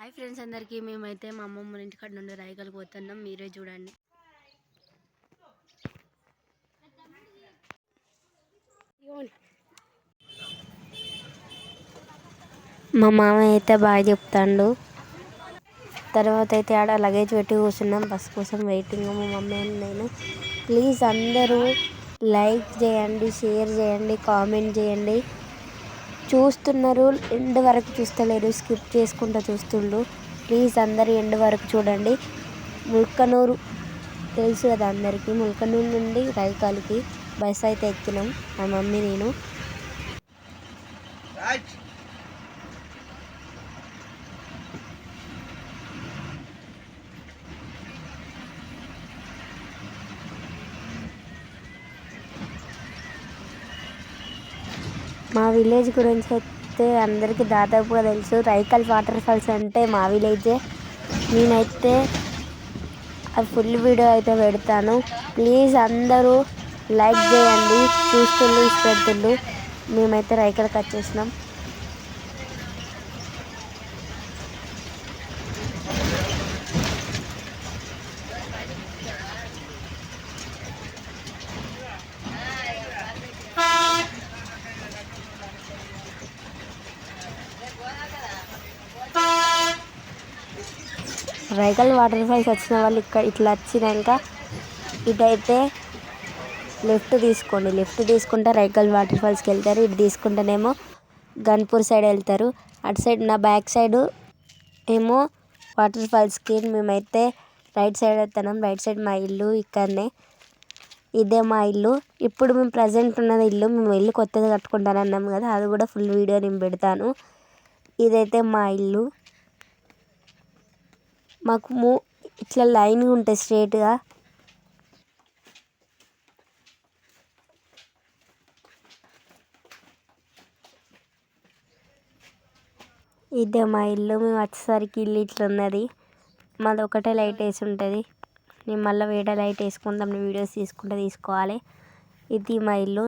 Hi friends అందరికీ, మేమైతే మా అమ్మమ్మ ఇంటికాడ నుండి రాయగలిగి పోతున్నాం. మీరే చూడండి. మా మామ అయితే బాగా చెప్తాడు. తర్వాత అయితే ఆడ లగేజ్ పెట్టి కూర్చున్నాం. బస్ కోసం వెయిటింగ్ మా మమ్మీ అండ్ నేను. ప్లీజ్ అందరూ లైక్ చేయండి, షేర్ చేయండి, కామెంట్ చేయండి. చూస్తున్నారు, ఎండ్ వరకు చూస్తలేరు, స్కిప్ చేసుకుంటూ చూస్తుండ్రు. ప్లీజ్ అందరు ఎండ్ వరకు చూడండి. ముల్కనూరు తెలుసు కదా అందరికీ. ముల్కనూరు నుండి రైకాలికి బస్ అయితే ఎక్కినాం మా మమ్మీ నేను. మా విలేజ్ గురించి అయితే అందరికీ దాదాపుగా తెలుసు. రైకల్ వాటర్ ఫాల్స్ అంటే మా విలేజే. నేనైతే ఆ ఫుల్ వీడియో అయితే పెడతాను. ప్లీజ్ అందరూ లైక్ చేయండి. చూస్తుండ్రు, ఇష్టపడుతుండ్రు. మేమైతే రైకల్కి వచ్చేసినాం. రైకల్ వాటర్ ఫాల్స్ వచ్చిన వాళ్ళు ఇక్కడ ఇట్లా వచ్చినాక ఇటైతే లెఫ్ట్ తీసుకోండి. లెఫ్ట్ తీసుకుంటే రైకల్ వాటర్ ఫాల్స్కి వెళ్తారు. ఇటు తీసుకుంటేనేమో గన్పూర్ సైడ్ వెళ్తారు. అటు సైడ్ నా బ్యాక్ సైడ్ ఏమో వాటర్ ఫాల్స్కి. మేమైతే రైట్ సైడ్ వెళ్తున్నాం. రైట్ సైడ్ మా ఇల్లు ఇక్కడనే. ఇదే మా ఇల్లు. ఇప్పుడు మేము ప్రజెంట్ ఉన్నది ఇల్లు. మేము ఇల్లు కొత్తగా కట్టుకుంటానన్నాం కదా, అది కూడా ఫుల్ వీడియో నేను పెడతాను. ఇదైతే మా ఇల్లు. మాకు ఇట్లా లైన్గా ఉంటుంది స్ట్రేట్గా. ఇదే మా ఇల్లు. మేము వచ్చేసరికి ఇల్లు ఇట్లా ఉన్నది. మాది ఒకటే లైట్ వేసి ఉంటుంది. నేను మళ్ళీ వేరే లైట్ వేసుకుంటాం. వీడియోస్ తీసుకుంటే తీసుకోవాలి. ఇది మా ఇల్లు.